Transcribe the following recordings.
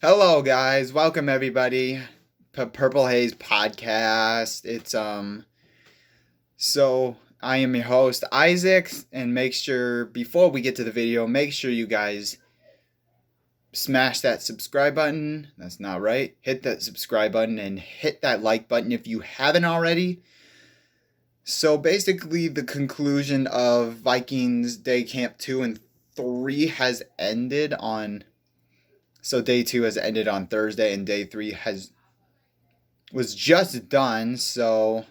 Hello, guys. Welcome, everybody. Purple Haze Podcast. So I am your host, Isaac, and make sure before we get to the video, make sure you guys smash that subscribe button. That's not right. Hit that subscribe button and hit that like button if you haven't already. So basically, the conclusion of Vikings Day Camp 2 and 3 has ended on. So day 2 has ended on Thursday, and day 3 was just done. So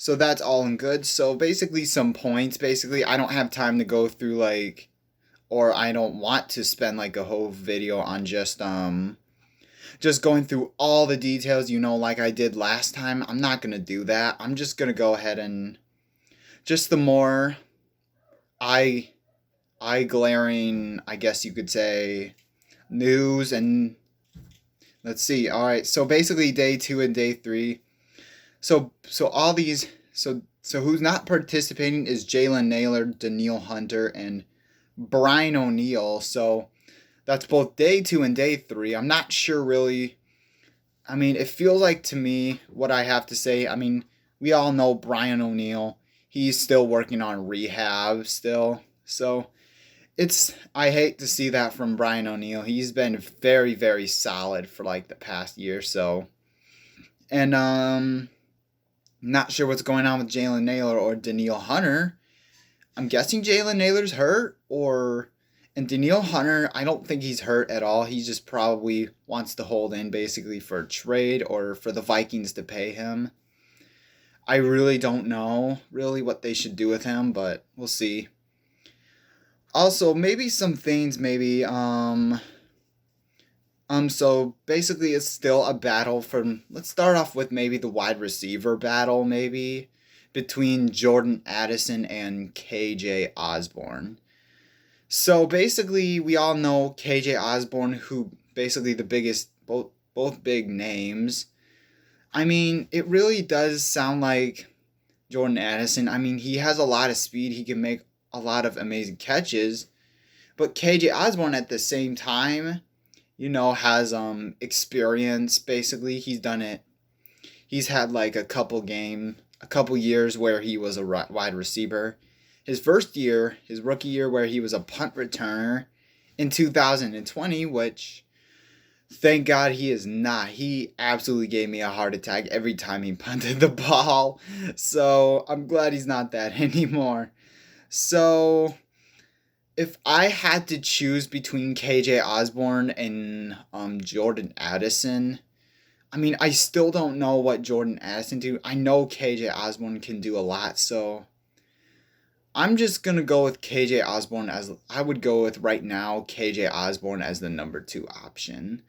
that's all in good. So basically, some points. Basically, I don't have time to go through or I don't want to spend like a whole video on just going through all the details, like I did last time. I'm not gonna do that. I'm just gonna go ahead and just the more eye glaring, I guess you could say, news. And let's see. All right. So basically, day 2 and day 3. So all these. So who's not participating is Jalen Naylor, Daniil Hunter, and Brian O'Neill. So that's both day 2 and day 3. I'm not sure really. I mean, it feels like to me what I have to say. I mean, we all know Brian O'Neill. He's still working on rehab still. So I hate to see that from Brian O'Neill. He's been very, very solid for like the past year or so. And not sure what's going on with Jalen Naylor or Daniil Hunter. I'm guessing Jalen Naylor's hurt, and Daniil Hunter, I don't think he's hurt at all. He just probably wants to hold in basically for a trade or for the Vikings to pay him. I really don't know really what they should do with him, but we'll see. Also, maybe some things, so basically it's still a battle let's start off with maybe the wide receiver battle, maybe, between Jordan Addison and KJ Osborne. So basically, we all know KJ Osborne, who basically the biggest, both big names. I mean, it really does sound like Jordan Addison. I mean, he has a lot of speed. He can make a lot of amazing catches. But KJ Osborne at the same time, has experience. Basically, he's done it. He's had like a couple years where he was a wide receiver. His first year, his rookie year, where he was a punt returner in 2020, which thank God he is not. He absolutely gave me a heart attack every time he punted the ball. So I'm glad he's not that anymore. So if I had to choose between KJ Osborne and Jordan Addison, I mean, I still don't know what Jordan Addison do. I know KJ Osborne can do a lot, so I'm just going to go with KJ Osborne I would go with right now KJ Osborne as the number 2 option.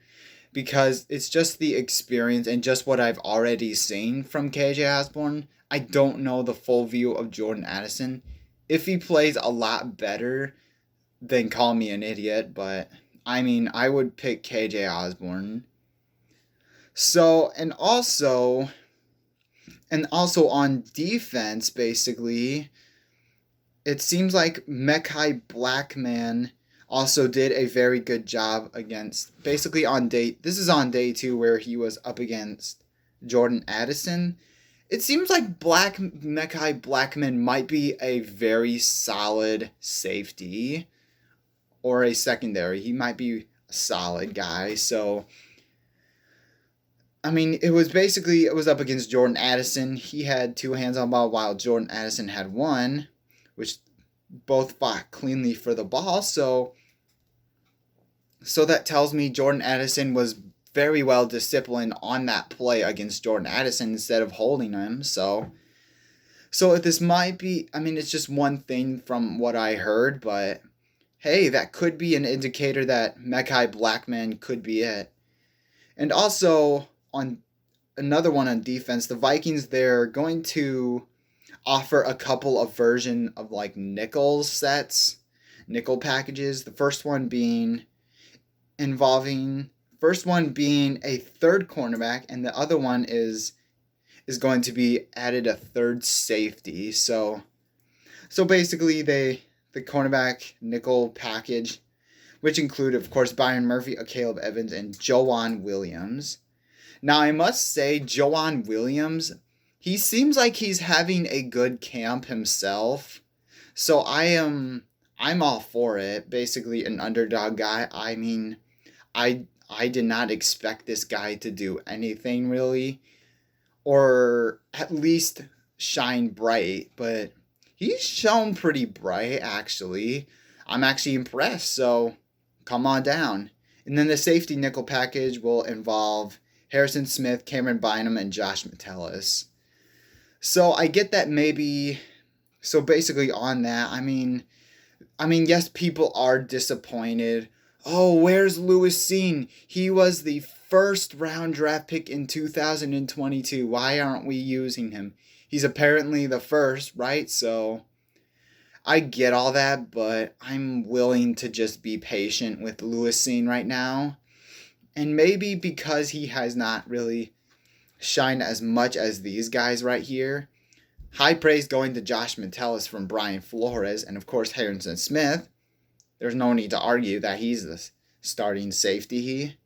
Because it's just the experience and just what I've already seen from KJ Osborne. I don't know the full view of Jordan Addison. If he plays a lot better, then call me an idiot, but I mean, I would pick KJ Osborne. So, and also on defense, basically, it seems like Mekhi Blackman also did a very good job this is on day 2 where he was up against Jordan Addison. It seems like Mekhi Blackman might be a very solid safety or a secondary. He might be a solid guy. So, I mean, it was up against Jordan Addison. He had 2 hands on ball while Jordan Addison had 1, which both fought cleanly for the ball. So that tells me Jordan Addison was very well disciplined on that play against Jordan Addison instead of holding him. So this might be, I mean, it's just one thing from what I heard, but hey, that could be an indicator that Mekhi Blackman could be it. And also, on another one on defense, the Vikings, they're going to offer a couple of version of like nickel packages. The first one being a third cornerback, and the other one is going to be added a third safety. So basically the cornerback nickel package which include, of course, Byron Murphy, Caleb Evans, and Joanne Williams. Now, I must say, Joanne Williams, he seems like he's having a good camp himself. So I'm all for it. Basically, an underdog guy. I mean, I did not expect this guy to do anything really, or at least shine bright, but he's shown pretty bright actually. I'm actually impressed. So come on down. And then the safety nickel package will involve Harrison Smith, Cameron Bynum, and Josh Metellus. So I get that maybe. So basically on that, I mean, yes, people are disappointed. Oh, where's Lewis Seen? He was the first round draft pick in 2022. Why aren't we using him? He's apparently the first, right? So I get all that, but I'm willing to just be patient with Lewis Seen right now. And maybe because he has not really shined as much as these guys right here. High praise going to Josh Metellus from Brian Flores, and of course Harrison Smith. There's no need to argue that he's the starting safety.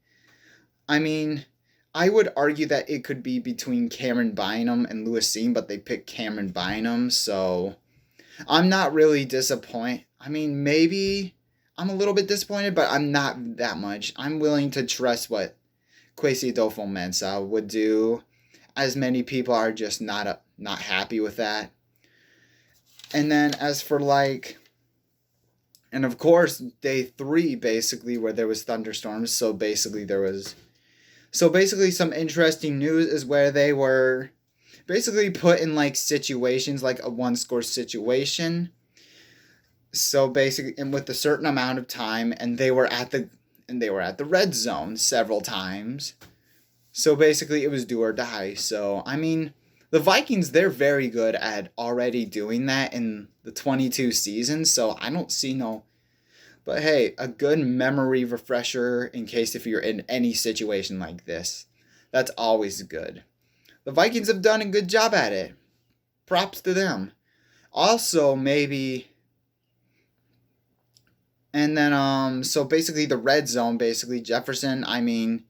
I mean, I would argue that it could be between Cameron Bynum and Lewis Seen, but they picked Cameron Bynum, so I'm not really disappointed. I mean, maybe I'm a little bit disappointed, but I'm not that much. I'm willing to trust what Kwesi Adolfo-Mensah would do, as many people are just not happy with that. And then as for and of course day 3 basically where there was thunderstorms, so basically some interesting news is where they were basically put in situations like a 1-score situation. So basically, and with a certain amount of time, and they were at the red zone several times. So basically it was do or die. So I mean, the Vikings, they're very good at already doing that in the 22 seasons, so I don't see no. But hey, a good memory refresher in case if you're in any situation like this. That's always good. The Vikings have done a good job at it. Props to them. Also, maybe. And then, so basically the red zone, basically Jefferson, I mean,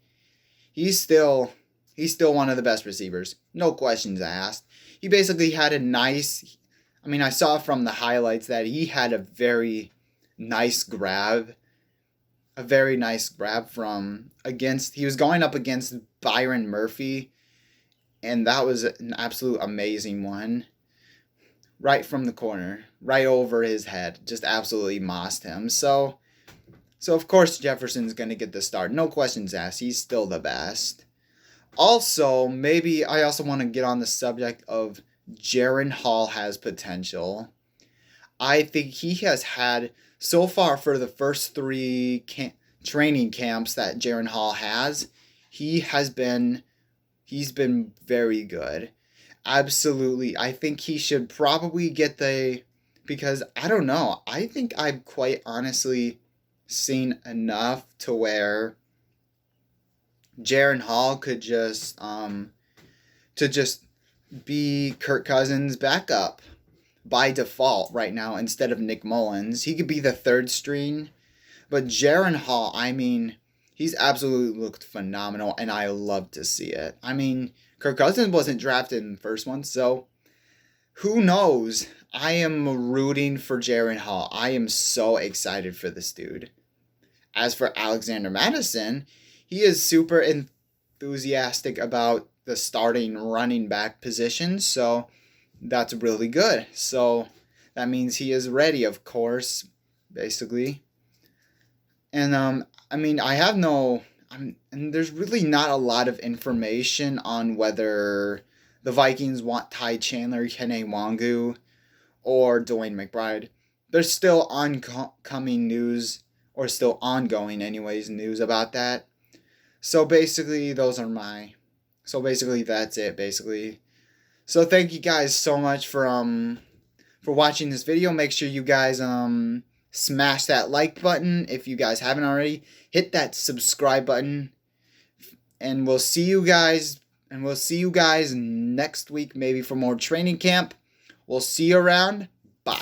he's still one of the best receivers. No questions asked. He basically had I saw from the highlights that he had a very nice grab. A very nice grab he was going up against Byron Murphy, and that was an absolute amazing one. Right from the corner, right over his head, just absolutely mossed him. So of course Jefferson's going to get the start. No questions asked. He's still the best. Also, maybe I also want to get on the subject of Jaren Hall has potential. I think he has had, so far for the first 3 training camps that Jaren Hall has, he's been very good. Absolutely. I think he should probably get because I don't know. I think I've quite honestly seen enough to where Jaren Hall could just be Kirk Cousins' backup by default right now instead of Nick Mullins. He could be the 3rd string, but Jaren Hall, I mean, he's absolutely looked phenomenal, and I love to see it. I mean, Kirk Cousins wasn't drafted in the first one, so who knows? I am rooting for Jaren Hall. I am so excited for this dude. As for Alexander Madison, he is super enthusiastic about the starting running back position, so that's really good. So that means he is ready, of course, basically. And and there's really not a lot of information on whether the Vikings want Ty Chandler, Kene Wangu, or Dwayne McBride. There's still oncoming news, or still ongoing anyways, news about that. So basically that's it, basically. So thank you guys so much for watching this video. Make sure you guys smash that like button if you guys haven't already. Hit that subscribe button. And we'll see you guys next week, maybe for more training camp. We'll see you around. Bye.